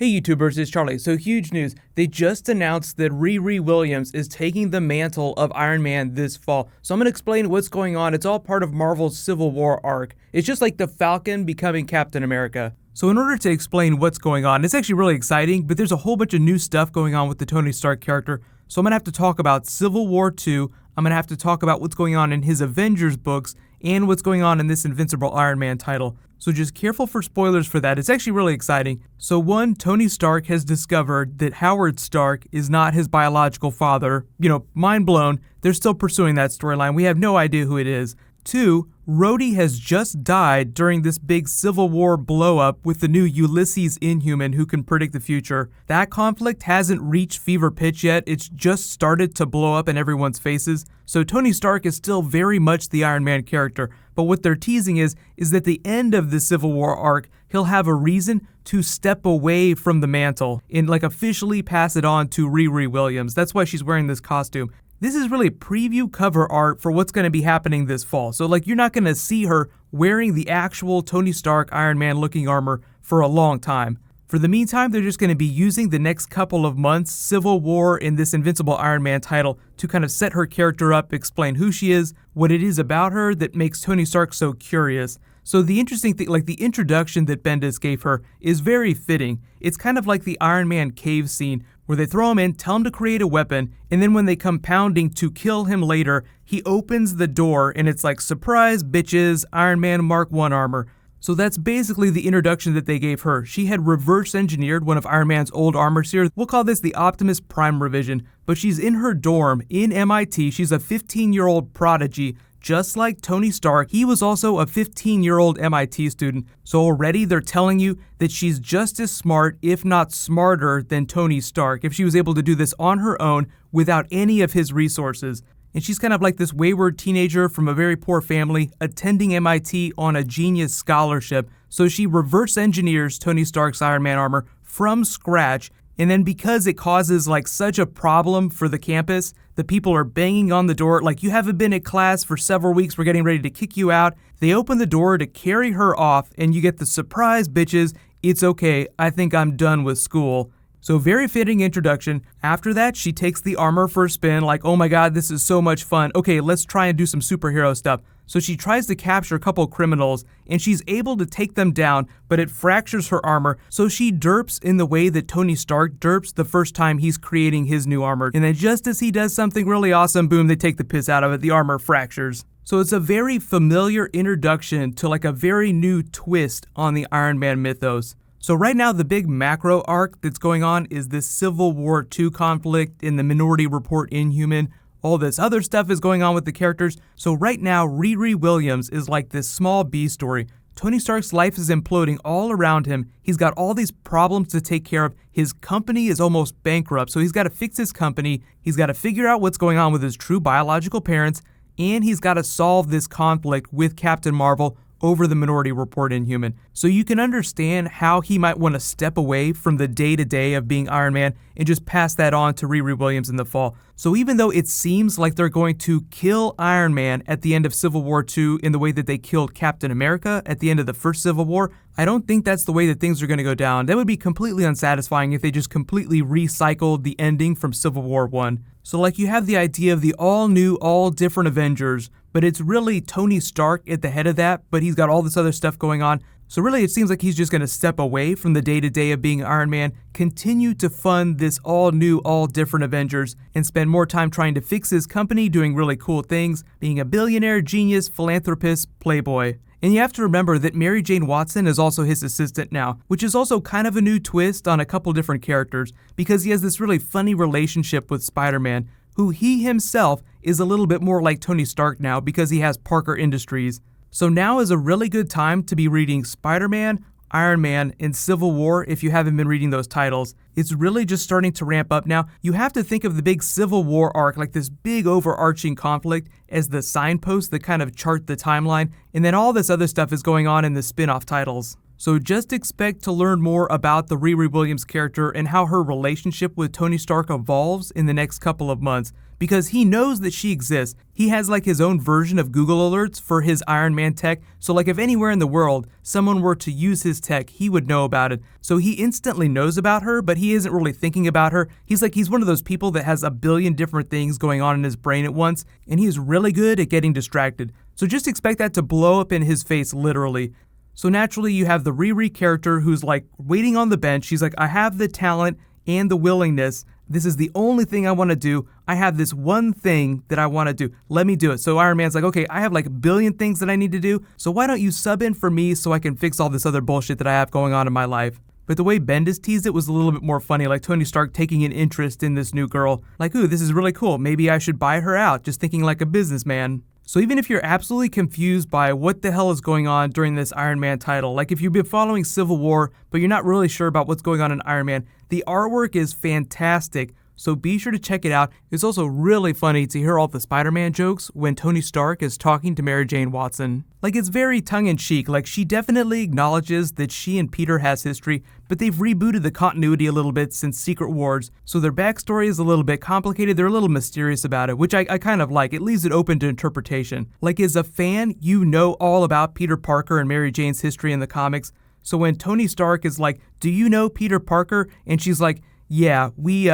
Hey YouTubers, it's Charlie. So huge news. They just announced that Riri Williams is taking the mantle of Iron Man this fall. So I'm going to explain what's going on. It's all part of Marvel's Civil War arc. It's just like the Falcon becoming Captain America. So in order to explain what's going on, it's actually really exciting, but there's a whole bunch of new stuff going on with the Tony Stark character. So I'm going to have to talk about Civil War 2. I'm going to have to talk about what's going on in his Avengers books and what's going on in this Invincible Iron Man title. So just careful for spoilers for that. It's actually really exciting. So one, Tony Stark has discovered that Howard Stark is not his biological father. Mind blown. They're still pursuing that storyline. We have no idea who it is. Two, Rhodey has just died during this big Civil War blow-up with the new Ulysses Inhuman who can predict the future. That conflict hasn't reached fever pitch yet. It's just started to blow up in everyone's faces. So Tony Stark is still very much the Iron Man character. But what they're teasing is at the end of the Civil War arc, he'll have a reason to step away from the mantle and officially pass it on to Riri Williams. That's why she's wearing this costume. This is really preview cover art for what's going to be happening this fall. So you're not going to see her wearing the actual Tony Stark Iron Man looking armor for a long time. For the meantime, they're just going to be using the next couple of months, Civil War and this Invincible Iron Man title to kind of set her character up, explain who she is, what it is about her that makes Tony Stark so curious. So the interesting thing, the introduction that Bendis gave her is very fitting. It's kind of like the Iron Man cave scene where they throw him in, tell him to create a weapon, and then when they come pounding to kill him later, he opens the door and it's like, surprise bitches, Iron Man Mark I armor. So that's basically the introduction that they gave her. She had reverse engineered one of Iron Man's old armor series. We'll call this the Optimus Prime revision, but she's in her dorm in MIT. She's a 15-year-old prodigy. Just like Tony Stark, he was also a 15-year-old MIT student. So already they're telling you that she's just as smart, if not smarter, than Tony Stark if she was able to do this on her own without any of his resources. And she's kind of like this wayward teenager from a very poor family attending MIT on a genius scholarship. So she reverse engineers Tony Stark's Iron Man armor from scratch. And then because it causes such a problem for the campus, the people are banging on the door. You haven't been at class for several weeks. We're getting ready to kick you out. They open the door to carry her off and you get the surprise bitches. It's okay. I think I'm done with school. So very fitting introduction. After that, she takes the armor for a spin, oh my god, this is so much fun. Okay, let's try and do some superhero stuff. So she tries to capture a couple criminals, and she's able to take them down, but it fractures her armor, so she derps in the way that Tony Stark derps the first time he's creating his new armor. And then just as he does something really awesome, boom, they take the piss out of it, the armor fractures. So it's a very familiar introduction to a very new twist on the Iron Man mythos. So right now, the big macro arc that's going on is this Civil War 2 conflict in the Minority Report Inhuman. All this other stuff is going on with the characters. So right now, Riri Williams is like this small B story. Tony Stark's life is imploding all around him. He's got all these problems to take care of. His company is almost bankrupt, so he's got to fix his company. He's got to figure out what's going on with his true biological parents, and he's got to solve this conflict with Captain Marvel over the Minority Report Inhuman. So you can understand how he might want to step away from the day-to-day of being Iron Man and just pass that on to Riri Williams in the fall. So even though it seems like they're going to kill Iron Man at the end of Civil War 2 in the way that they killed Captain America at the end of the first Civil War, I don't think that's the way that things are going to go down. That would be completely unsatisfying if they just completely recycled the ending from Civil War 1. So you have the idea of the all-new, all-different Avengers, but it's really Tony Stark at the head of that, but he's got all this other stuff going on. So really it seems like he's just going to step away from the day-to-day of being Iron Man, continue to fund this all-new, all-different Avengers, and spend more time trying to fix his company, doing really cool things, being a billionaire, genius, philanthropist, playboy. And you have to remember that Mary Jane Watson is also his assistant now, which is also kind of a new twist on a couple different characters, because he has this really funny relationship with Spider-Man, who he himself is a little bit more like Tony Stark now because he has Parker Industries. So now is a really good time to be reading Spider-Man, Iron Man, and Civil War if you haven't been reading those titles. It's really just starting to ramp up now. You have to think of the big Civil War arc, this big overarching conflict, as the signposts that kind of chart the timeline, and then all this other stuff is going on in the spin-off titles. So just expect to learn more about the Riri Williams character and how her relationship with Tony Stark evolves in the next couple of months, because he knows that she exists. He has like his own version of Google alerts for his Iron Man tech, so like if anywhere in the world someone were to use his tech, he would know about it. So he instantly knows about her, but he isn't really thinking about her. He's one of those people that has a billion different things going on in his brain at once, and he is really good at getting distracted. So just expect that to blow up in his face literally. So naturally, you have the Riri character who's like waiting on the bench. She's like, I have the talent and the willingness. This is the only thing I want to do. I have this one thing that I want to do. Let me do it. So Iron Man's like, okay, I have like a billion things that I need to do. So why don't you sub in for me so I can fix all this other bullshit that I have going on in my life? But the way Bendis teased it was a little bit more funny, like Tony Stark taking an interest in this new girl. Like, ooh, this is really cool. Maybe I should buy her out, just thinking like a businessman. So even if you're absolutely confused by what the hell is going on during this Iron Man title, like if you've been following Civil War, but you're not really sure about what's going on in Iron Man, the artwork is fantastic. So be sure to check it out. It's also really funny to hear all the Spider-Man jokes when Tony Stark is talking to Mary Jane Watson. Like, it's very tongue-in-cheek, like she definitely acknowledges that she and Peter has history, but they've rebooted the continuity a little bit since Secret Wars, so their backstory is a little bit complicated. They're a little mysterious about it, which I kind of like. It leaves it open to interpretation. Like, as a fan, you know all about Peter Parker and Mary Jane's history in the comics, so when Tony Stark is like, do you know Peter Parker? And she's like, yeah, we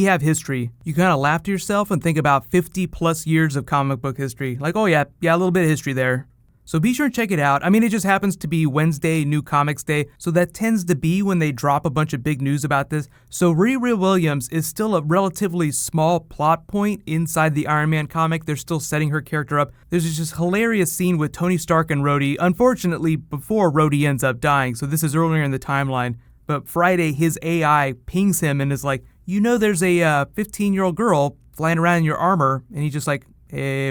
have history. You kind of laugh to yourself and think about 50 plus years of comic book history. Like, oh yeah, a little bit of history there. So be sure to check it out. I mean, it just happens to be Wednesday, New Comics Day, so that tends to be when they drop a bunch of big news about this. So Riri Williams is still a relatively small plot point inside the Iron Man comic. They're still setting her character up. There's this hilarious scene with Tony Stark and Rhodey, unfortunately before Rhodey ends up dying, so this is earlier in the timeline. But Friday, his AI pings him and is like, you know there's a 15-year-old girl flying around in your armor, and he's just like,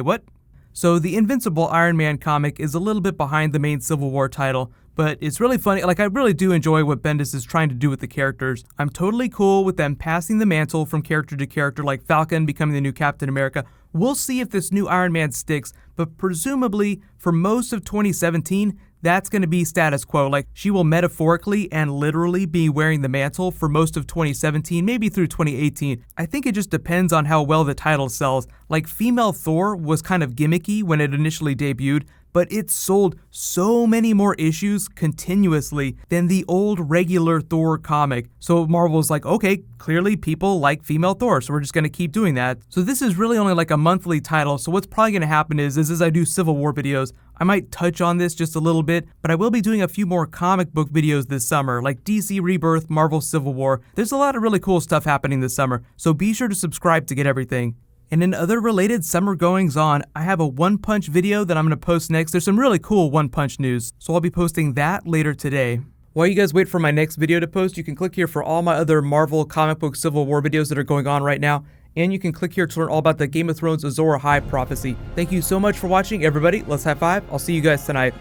what? So the Invincible Iron Man comic is a little bit behind the main Civil War title, but it's really funny. Like, I really do enjoy what Bendis is trying to do with the characters. I'm totally cool with them passing the mantle from character to character, like Falcon becoming the new Captain America. We'll see if this new Iron Man sticks, but presumably for most of 2017, that's going to be status quo. Like, she will metaphorically and literally be wearing the mantle for most of 2017, maybe through 2018. I think it just depends on how well the title sells. Like, Female Thor was kind of gimmicky when it initially debuted, but it sold so many more issues continuously than the old regular Thor comic. So Marvel was like, okay, clearly people like Female Thor, so we're just going to keep doing that. So this is really only like a monthly title, so what's probably going to happen is as I do Civil War videos, I might touch on this just a little bit, but I will be doing a few more comic book videos this summer, like DC Rebirth, Marvel Civil War. There's a lot of really cool stuff happening this summer, so be sure to subscribe to get everything. And in other related summer goings on, I have a One Punch video that I'm going to post next. There's some really cool One Punch news, so I'll be posting that later today. While you guys wait for my next video to post, you can click here for all my other Marvel comic book Civil War videos that are going on right now. And you can click here to learn all about the Game of Thrones Azor Ahai prophecy. Thank you so much for watching, everybody. Let's high five. I'll see you guys tonight.